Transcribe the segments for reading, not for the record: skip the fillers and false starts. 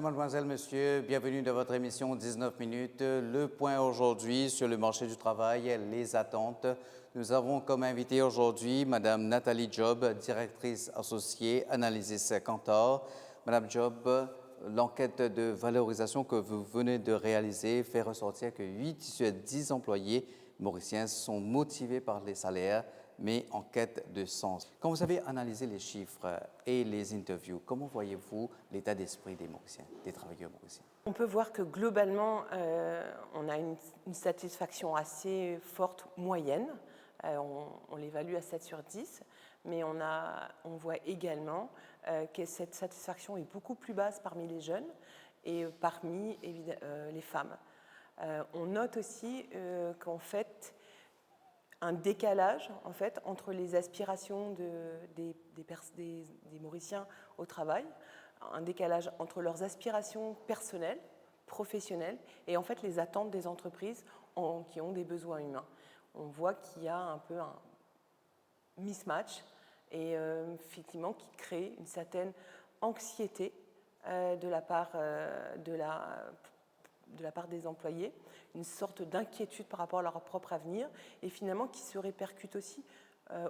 mademoiselle, monsieur. Bienvenue dans votre émission 19 minutes. Le point aujourd'hui sur le marché du travail, les attentes. Nous avons comme invité aujourd'hui Madame Nathalie Job, directrice associée Analysis Kantar. Madame Job, l'enquête de valorisation que vous venez de réaliser fait ressortir que 8 sur 10 employés mauriciens sont motivés par les salaires, mais en quête de sens. Quand vous avez analysé les chiffres et les interviews, comment voyez-vous l'état d'esprit des Mauriciens, des travailleurs mauriciens? On peut voir que globalement, on a une satisfaction assez forte, moyenne. On l'évalue à 7 sur 10, mais on voit également que cette satisfaction est beaucoup plus basse parmi les jeunes et parmi les femmes. On note aussi qu'en fait, un décalage en fait, entre les aspirations des Mauriciens au travail, un décalage entre leurs aspirations personnelles, professionnelles, et en fait les attentes des entreprises qui ont des besoins humains. On voit qu'il y a un peu un mismatch et effectivement qui crée une certaine anxiété de la part des employés, une sorte d'inquiétude par rapport à leur propre avenir et finalement qui se répercute aussi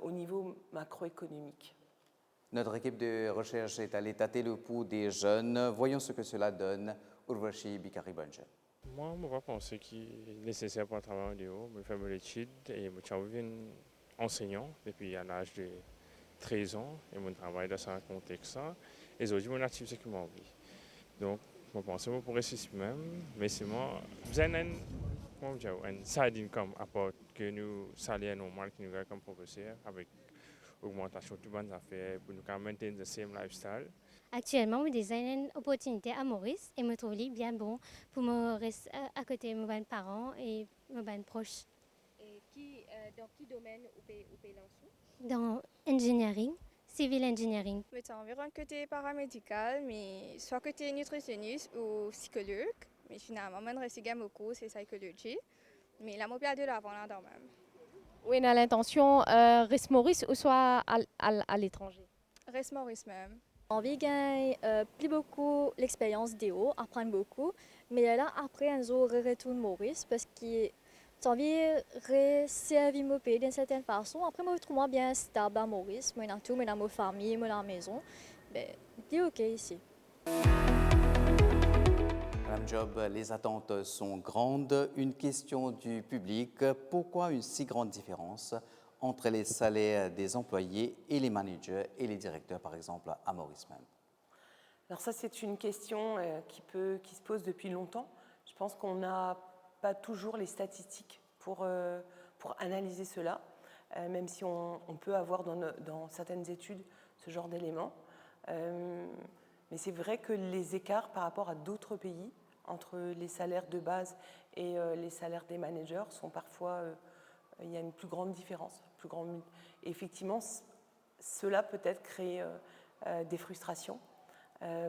au niveau macroéconomique. Notre équipe de recherche est allée tâter le pouls des jeunes. Voyons ce que cela donne. Urvashi Bikari Banja. Moi, je pense qu'il est nécessaire pour travailler en dehors. Je fais mes études et je suis enseignant depuis l'âge de 13 ans et je travaille dans un contexte. Et aujourd'hui, mon activité c'est que ma vie. Donc, je pense que je pourrais essayer même, mais c'est moi, j'ai un side income à part que nous salaire normal que nous avons comme professeur avec augmentation de toutes les affaires pour nous maintenir le même lifestyle. Actuellement, je désigne une opportunité à Maurice et me trouve bien bon pour me rester à côté de mes parents et mes proches. Et dans quel domaine vous pouvez lancer? Dans engineering, civil engineering. Je suis environ côté paramédical, mais soit côté nutritionniste ou psychologue. Mais finalement, je reste beaucoup, c'est psychologie. Mais la mobilité de l'avant là quand même. Oui, on a l'intention reste Maurice ou soit à l'étranger. Reste Maurice même. J'ai envie de gagner plus beaucoup l'expérience d'EO, apprendre beaucoup. Mais là, après, on retourne Maurice parce que j'ai envie de servir mon pays d'une certaine façon. Après, je trouve bien stable à Maurice. Moi, dans tout, dans ma famille, dans la maison. Mais c'est OK ici. Madame Job, les attentes sont grandes. Une question du public. Pourquoi une si grande différence entre les salaires des employés et les managers et les directeurs, par exemple, à Maurice même? Alors ça, c'est une question qui se pose depuis longtemps. Je pense qu'on n'a pas toujours les statistiques pour analyser cela, même si on peut avoir dans certaines études ce genre d'éléments. Mais c'est vrai que les écarts par rapport à d'autres pays, entre les salaires de base et les salaires des managers, sont parfois... il y a une plus grande différence. Et effectivement, cela peut-être créer des frustrations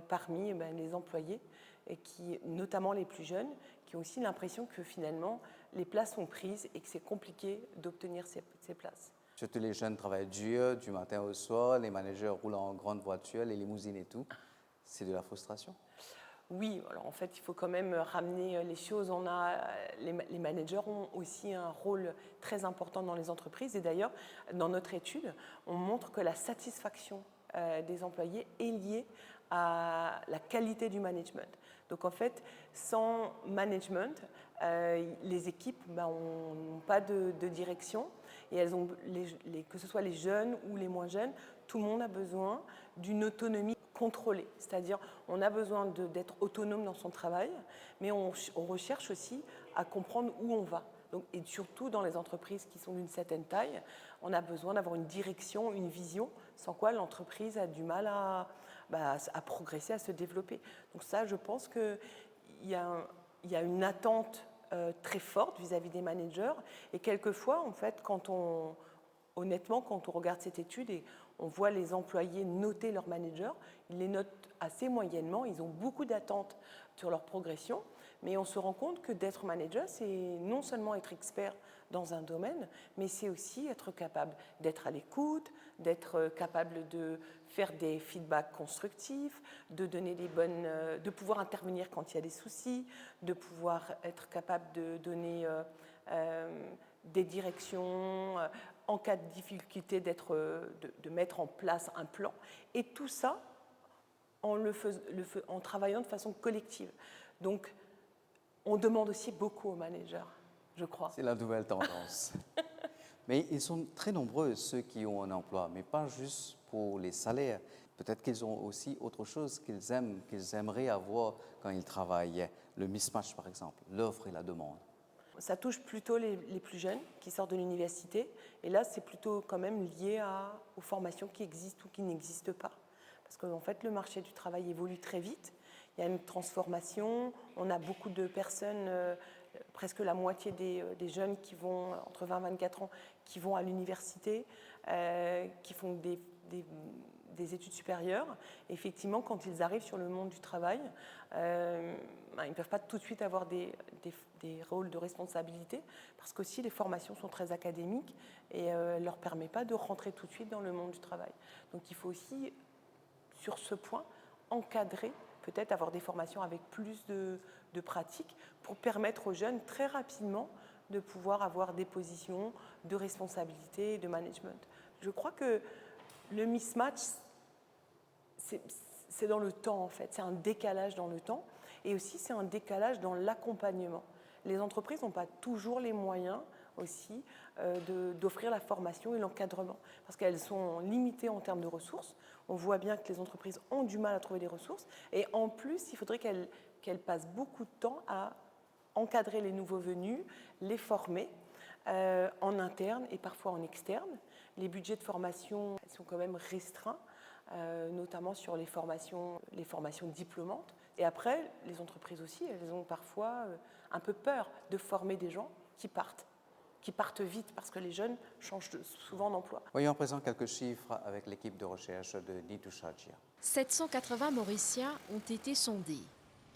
parmi les employés, et notamment les plus jeunes, qui ont aussi l'impression que finalement, les places sont prises et que c'est compliqué d'obtenir ces places. Surtout les jeunes travaillent dur, du matin au soir, les managers roulent en grande voiture, les limousines et tout. C'est de la frustration? Oui, alors en fait, il faut quand même ramener les choses. Les managers ont aussi un rôle très important dans les entreprises. Et d'ailleurs, dans notre étude, on montre que la satisfaction des employés est liée à la qualité du management. Donc en fait, sans management, les équipes n'ont pas de direction. Et elles ont, que ce soit les jeunes ou les moins jeunes, tout le monde a besoin d'une autonomie contrôlée. C'est-à-dire on a besoin d'être autonome dans son travail, mais on recherche aussi à comprendre où on va. Donc, et surtout dans les entreprises qui sont d'une certaine taille, on a besoin d'avoir une direction, une vision, sans quoi l'entreprise a du mal à progresser, à se développer. Donc ça, je pense qu'il y a une attente très forte vis-à-vis des managers. Et quelquefois, en fait, honnêtement, quand on regarde cette étude et on voit les employés noter leurs managers, ils les notent assez moyennement, ils ont beaucoup d'attentes sur leur progression, Mais on se rend compte que d'être manager, c'est non seulement être expert dans un domaine, mais c'est aussi être capable d'être à l'écoute, d'être capable de faire des feedbacks constructifs, de donner de pouvoir intervenir quand il y a des soucis, de pouvoir être capable de donner des directions, en cas de difficulté de mettre en place un plan. Et tout ça en travaillant de façon collective. Donc, on demande aussi beaucoup aux managers, je crois. C'est la nouvelle tendance. Mais ils sont très nombreux, ceux qui ont un emploi, mais pas juste pour les salaires. Peut-être qu'ils ont aussi autre chose qu'ils aiment, qu'ils aimeraient avoir quand ils travaillent. Le mismatch, par exemple, l'offre et la demande. Ça touche plutôt les plus jeunes qui sortent de l'université. Et là, c'est plutôt quand même lié aux formations qui existent ou qui n'existent pas. Parce qu'en fait, le marché du travail évolue très vite. Il y a une transformation. On a beaucoup de personnes, presque la moitié des jeunes qui vont, entre 20 et 24 ans, qui vont à l'université, qui font des études supérieures. Et effectivement, quand ils arrivent sur le monde du travail, ils ne peuvent pas tout de suite avoir des rôles de responsabilité, parce qu'aussi les formations sont très académiques et ne leur permettent pas de rentrer tout de suite dans le monde du travail. Donc il faut aussi, sur ce point, encadrer, peut-être avoir des formations avec plus de pratiques pour permettre aux jeunes très rapidement de pouvoir avoir des positions de responsabilité et de management. Je crois que le mismatch, c'est dans le temps en fait, c'est un décalage dans le temps et aussi c'est un décalage dans l'accompagnement. Les entreprises n'ont pas toujours les moyens aussi d'offrir la formation et l'encadrement parce qu'elles sont limitées en termes de ressources. On voit bien que les entreprises ont du mal à trouver des ressources et en plus, il faudrait qu'elles passent beaucoup de temps à encadrer les nouveaux venus, les former en interne et parfois en externe. Les budgets de formation sont quand même restreints, notamment sur les formations diplômantes. Et après, les entreprises aussi, elles ont parfois un peu peur de former des gens qui partent vite parce que les jeunes changent souvent d'emploi. Voyons à présent quelques chiffres avec l'équipe de recherche de Nitushajia. 780 Mauriciens ont été sondés.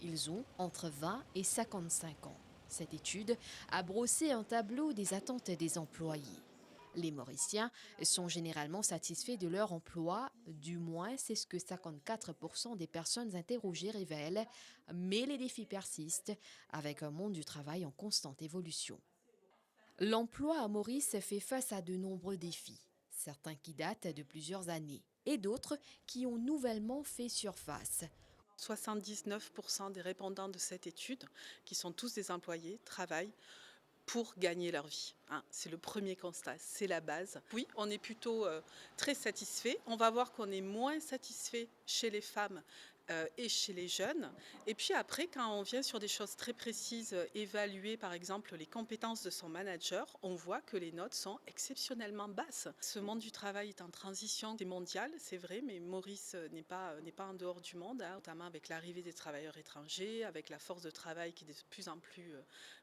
Ils ont entre 20 et 55 ans. Cette étude a brossé un tableau des attentes des employés. Les Mauriciens sont généralement satisfaits de leur emploi, du moins c'est ce que 54% des personnes interrogées révèlent, mais les défis persistent avec un monde du travail en constante évolution. L'emploi à Maurice fait face à de nombreux défis, certains qui datent de plusieurs années et d'autres qui ont nouvellement fait surface. 79% des répondants de cette étude, qui sont tous des employés, travaillent pour gagner leur vie. C'est le premier constat, c'est la base. Oui, on est plutôt très satisfait. On va voir qu'on est moins satisfait chez les femmes et chez les jeunes. Et puis après, quand on vient sur des choses très précises, évaluer par exemple les compétences de son manager, on voit que les notes sont exceptionnellement basses. Ce monde du travail est en transition, c'est mondial, c'est vrai, mais Maurice n'est pas en dehors du monde, notamment avec l'arrivée des travailleurs étrangers, avec la force de travail qui est de plus en plus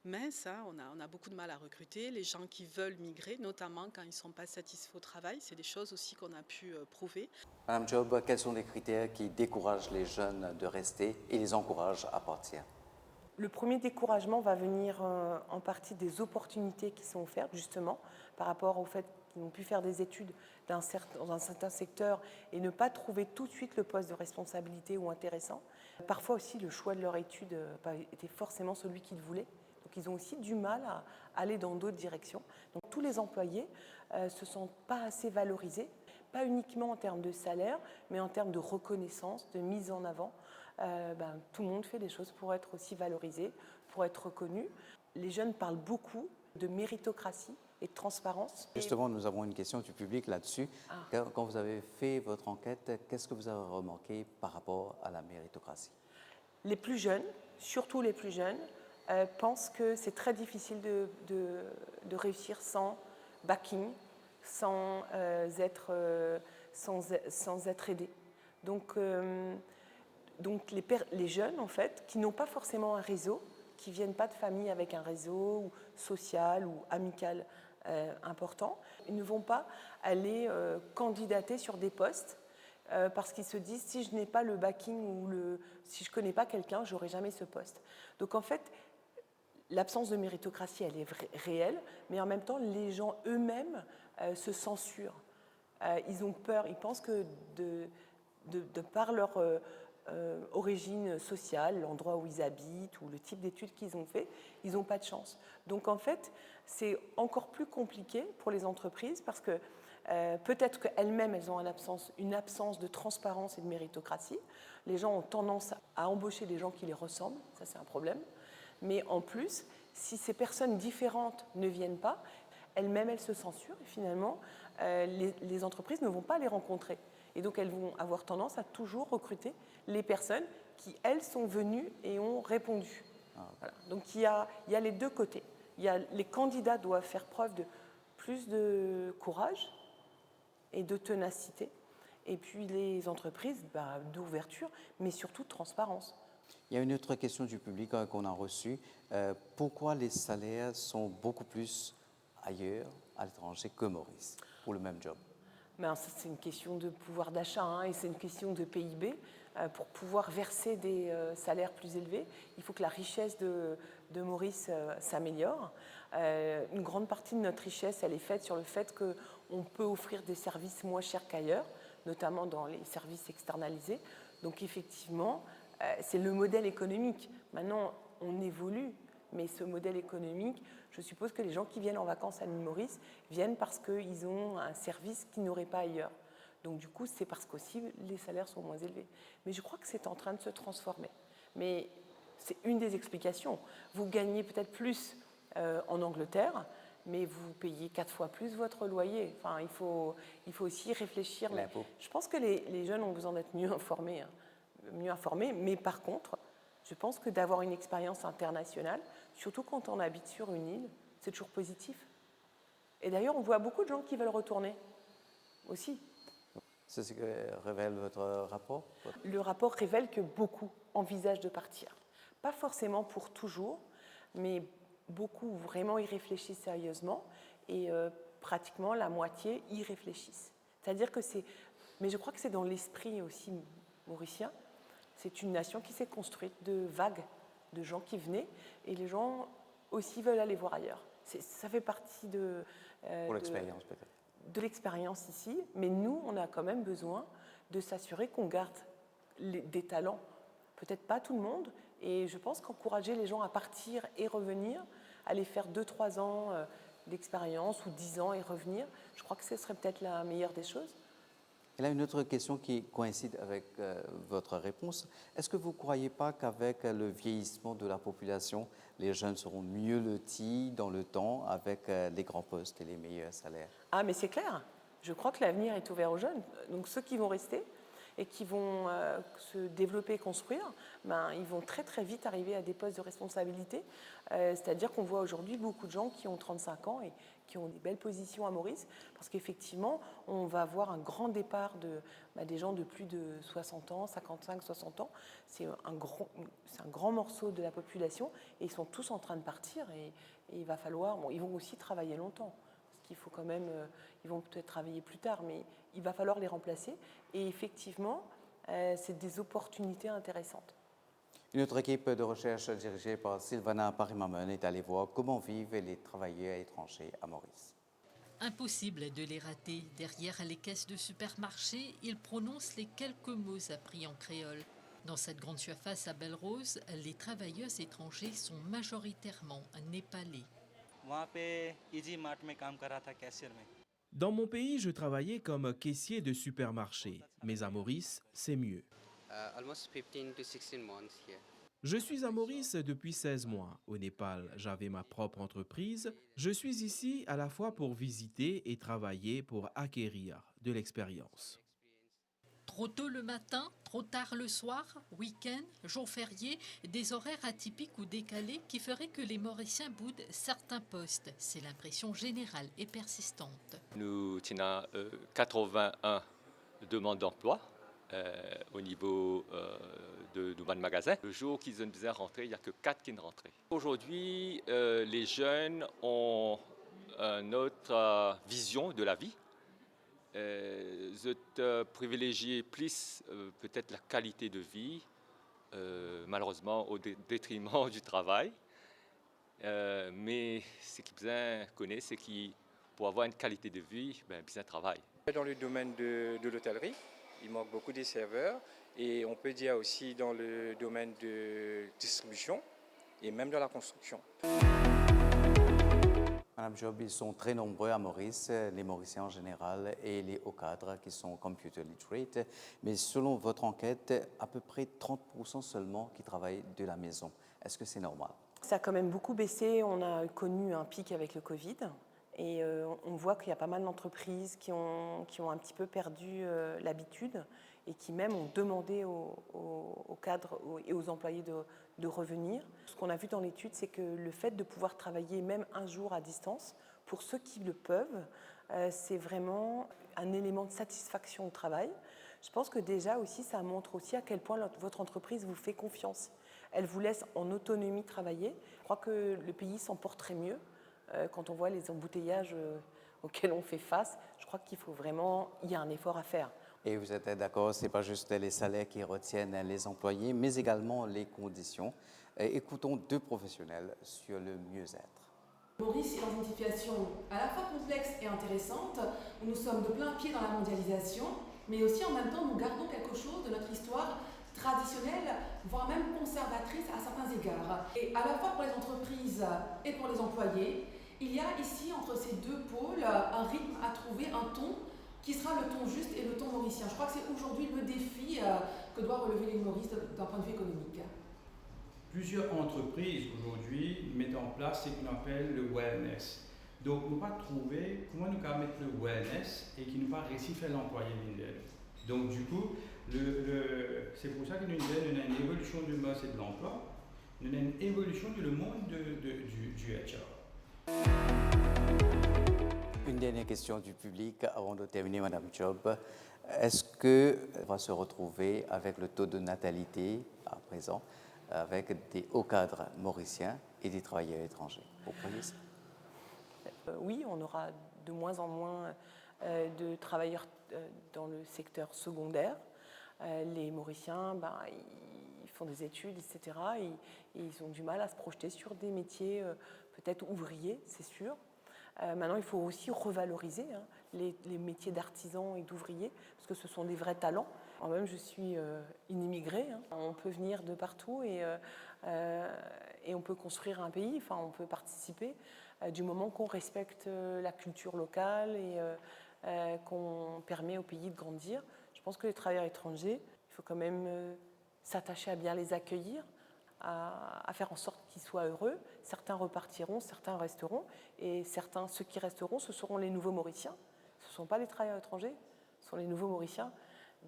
mince. On a beaucoup de mal à recruter. Les gens qui veulent migrer, notamment quand ils ne sont pas satisfaits au travail, c'est des choses aussi qu'on a pu prouver. Madame Job, quels sont les critères qui découragent les jeunes de rester et les encouragent à partir? Le premier découragement va venir en partie des opportunités qui sont offertes, justement, par rapport au fait qu'ils ont pu faire des études dans un certain secteur et ne pas trouver tout de suite le poste de responsabilité ou intéressant. Parfois aussi, le choix de leur étude n'a pas été forcément celui qu'ils voulaient. Donc, ils ont aussi du mal à aller dans d'autres directions. Donc, tous les employés ne se sentent pas assez valorisés, pas uniquement en termes de salaire, mais en termes de reconnaissance, de mise en avant. Tout le monde fait des choses pour être aussi valorisé, pour être reconnu. Les jeunes parlent beaucoup de méritocratie et de transparence. Justement, nous avons une question du public là-dessus. Quand vous avez fait votre enquête, qu'est-ce que vous avez remarqué par rapport à la méritocratie? Les plus jeunes, surtout les plus jeunes, pensent que c'est très difficile de réussir sans backing, sans être aidé. Donc les jeunes, en fait, qui n'ont pas forcément un réseau, qui ne viennent pas de famille avec un réseau social ou amical important, ils ne vont pas aller candidater sur des postes parce qu'ils se disent si je n'ai pas le backing ou si je ne connais pas quelqu'un, je n'aurai jamais ce poste. Donc en fait, l'absence de méritocratie, elle est réelle, mais en même temps, les gens eux-mêmes se censurent. Ils ont peur, ils pensent que de par leur origine sociale, l'endroit où ils habitent ou le type d'études qu'ils ont fait, ils n'ont pas de chance. Donc en fait, c'est encore plus compliqué pour les entreprises parce que peut-être qu'elles-mêmes, elles ont une absence de transparence et de méritocratie. Les gens ont tendance à embaucher des gens qui les ressemblent, ça c'est un problème. Mais en plus, si ces personnes différentes ne viennent pas, elles-mêmes, elles se censurent et finalement, les entreprises ne vont pas les rencontrer. Et donc, elles vont avoir tendance à toujours recruter les personnes qui, elles, sont venues et ont répondu. Voilà. Donc, il y a les deux côtés. Les candidats doivent faire preuve de plus de courage et de ténacité. Et puis, les entreprises, d'ouverture, mais surtout de transparence. Il y a une autre question du public qu'on a reçue. Pourquoi les salaires sont beaucoup plus ailleurs, à l'étranger, que Maurice, pour le même job? C'est une question de pouvoir d'achat et c'est une question de PIB. Pour pouvoir verser des salaires plus élevés, il faut que la richesse de Maurice s'améliore. Une grande partie de notre richesse, elle est faite sur le fait qu'on peut offrir des services moins chers qu'ailleurs, notamment dans les services externalisés. Donc effectivement, c'est le modèle économique. Maintenant, on évolue, mais ce modèle économique, je suppose que les gens qui viennent en vacances à l'île Maurice viennent parce qu'ils ont un service qu'ils n'auraient pas ailleurs. Donc du coup, c'est parce qu'aussi les salaires sont moins élevés. Mais je crois que c'est en train de se transformer. Mais c'est une des explications. Vous gagnez peut-être plus en Angleterre, mais vous payez 4 fois plus votre loyer. Enfin, il faut aussi réfléchir. Je pense que les jeunes ont besoin d'être mieux informés, mais par contre, je pense que d'avoir une expérience internationale, surtout quand on habite sur une île, c'est toujours positif. Et d'ailleurs, on voit beaucoup de gens qui veulent retourner aussi. C'est ce que révèle votre rapport? Le rapport révèle que beaucoup envisagent de partir. Pas forcément pour toujours, mais beaucoup vraiment y réfléchissent sérieusement et pratiquement la moitié y réfléchissent. C'est-à-dire que mais je crois que c'est dans l'esprit aussi mauricien. C'est une nation qui s'est construite de vagues de gens qui venaient et les gens aussi veulent aller voir ailleurs. Ça fait partie pour l'expérience peut-être. De l'expérience ici, mais nous, on a quand même besoin de s'assurer qu'on garde des talents. Peut-être pas tout le monde, et je pense qu'encourager les gens à partir et revenir, aller faire 2-3 ans d'expérience ou 10 ans et revenir, je crois que ce serait peut-être la meilleure des choses. Et là, une autre question qui coïncide avec votre réponse. Est-ce que vous ne croyez pas qu'avec le vieillissement de la population, les jeunes seront mieux lotis dans le temps avec les grands postes et les meilleurs salaires? Ah, mais c'est clair. Je crois que l'avenir est ouvert aux jeunes. Donc ceux qui vont rester et qui vont se développer et construire, ils vont très très vite arriver à des postes de responsabilité. C'est-à-dire qu'on voit aujourd'hui beaucoup de gens qui ont 35 ans et qui ont des belles positions à Maurice, parce qu'effectivement, on va avoir un grand départ des gens de plus de 60 ans, 55, 60 ans. C'est un grand morceau de la population et ils sont tous en train de partir et il va falloir... ils vont aussi travailler longtemps, parce qu'il faut quand même... ils vont peut-être travailler plus tard, mais il va falloir les remplacer. Et effectivement, c'est des opportunités intéressantes. Une autre équipe de recherche dirigée par Sylvana Parimamen est allée voir comment vivent les travailleurs étrangers à Maurice. Impossible de les rater. Derrière les caisses de supermarché, ils prononcent les quelques mots appris en créole. Dans cette grande surface à Belle-Rose, les travailleurs étrangers sont majoritairement népalais. Dans mon pays, je travaillais comme caissier de supermarché, mais à Maurice, c'est mieux. Je suis à Maurice depuis 16 mois. Au Népal, j'avais ma propre entreprise. Je suis ici à la fois pour visiter et travailler pour acquérir de l'expérience. Trop tôt le matin, trop tard le soir, week-end, jours fériés, des horaires atypiques ou décalés qui feraient que les Mauriciens boudent certains postes. C'est l'impression générale et persistante. Nous avons 81 demandes d'emploi au niveau de nos magasins. Le jour qu'ils ont besoin de rentrer, il n'y a que 4 qui ne rentraient. Aujourd'hui, les jeunes ont une autre vision de la vie. je privilégie plus peut-être la qualité de vie, malheureusement au détriment du travail. Mais ce qu'il besoin connaît, c'est que pour avoir une qualité de vie, besoin travail. Dans le domaine de l'hôtellerie, il manque beaucoup de serveurs et on peut dire aussi dans le domaine de distribution et même dans la construction. Madame Job, ils sont très nombreux à Maurice, les Mauriciens en général et les hauts cadres qui sont computer literate. Mais selon votre enquête, à peu près 30% seulement qui travaillent de la maison. Est-ce que c'est normal? Ça a quand même beaucoup baissé. On a connu un pic avec le Covid. Et on voit qu'il y a pas mal d'entreprises qui ont un petit peu perdu l'habitude et qui même ont demandé aux cadres et aux employés de revenir. Ce qu'on a vu dans l'étude, c'est que le fait de pouvoir travailler même un jour à distance, pour ceux qui le peuvent, c'est vraiment un élément de satisfaction au travail. Je pense que déjà aussi, ça montre aussi à quel point votre entreprise vous fait confiance. Elle vous laisse en autonomie travailler. Je crois que le pays s'en porterait mieux. Quand on voit les embouteillages auxquels on fait face, je crois qu'il faut vraiment, il y a un effort à faire. Et vous êtes d'accord, ce n'est pas juste les salaires qui retiennent les employés, mais également les conditions. Écoutons deux professionnels sur le mieux-être. Maurice est dans une situation à la fois complexe et intéressante, où nous sommes de plein pied dans la mondialisation, mais aussi en même temps nous gardons quelque chose de notre histoire traditionnelle, voire même conservatrice à certains égards. Et à la fois pour les entreprises et pour les employés, il y a ici entre ces deux pôles un rythme à trouver, un ton qui sera le ton juste et le ton mauricien. Je crois que c'est aujourd'hui le défi que doit relever l'île Maurice d'un point de vue économique. Plusieurs entreprises aujourd'hui mettent en place ce qu'on appelle le wellness. Donc, nous pas trouver comment nous mettre le wellness et qui nous pas réussir à faire l'employé l'île. Donc, du coup, c'est pour ça que nous avons une évolution du marché de l'emploi, nous avons une évolution du monde du HR. Une dernière question du public avant de terminer, Madame Job. Est-ce qu'on va se retrouver avec le taux de natalité à présent, avec des hauts cadres mauriciens et des travailleurs étrangers? Vous croyez ça? Oui, on aura de moins en moins de travailleurs dans le secteur secondaire. Les Mauriciens, ils font des études, etc. Et ils ont du mal à se projeter sur des métiers peut-être ouvriers, c'est sûr. Maintenant, il faut aussi revaloriser les métiers d'artisans et d'ouvriers, parce que ce sont des vrais talents. Moi-même, je suis une immigrée. On peut venir de partout et on peut construire un pays, enfin, on peut participer du moment qu'on respecte la culture locale et qu'on permet au pays de grandir. Je pense que les travailleurs étrangers, il faut quand même s'attacher à bien les accueillir, à faire en sorte qu'ils soient heureux. Certains repartiront, certains resteront, et ceux qui resteront, ce seront les nouveaux Mauriciens. Ce ne sont pas les travailleurs étrangers, ce sont les nouveaux Mauriciens.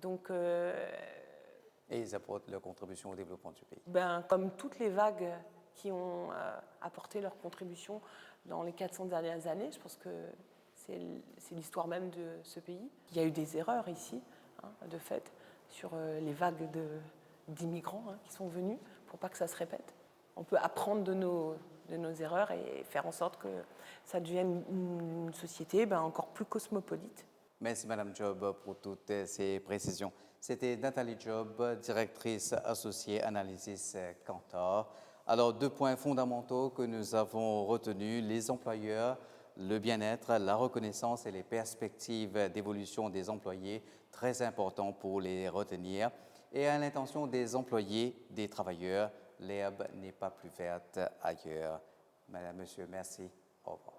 Donc, et ils apportent leur contribution au développement du pays. Comme toutes les vagues qui ont apporté leur contribution dans les 400 dernières années, je pense que c'est l'histoire même de ce pays. Il y a eu des erreurs ici, de fait, sur les vagues d'immigrants qui sont venus, pour pas que ça se répète. On peut apprendre de nos erreurs et faire en sorte que ça devienne une société encore plus cosmopolite. Merci Madame Job pour toutes ces précisions. C'était Nathalie Job, directrice associée Analysis Kantar. Alors, deux points fondamentaux que nous avons retenus, les employeurs, le bien-être, la reconnaissance et les perspectives d'évolution des employés, très important pour les retenir. Et à l'intention des employés, des travailleurs, l'herbe n'est pas plus verte ailleurs. Madame, Monsieur, merci. Au revoir.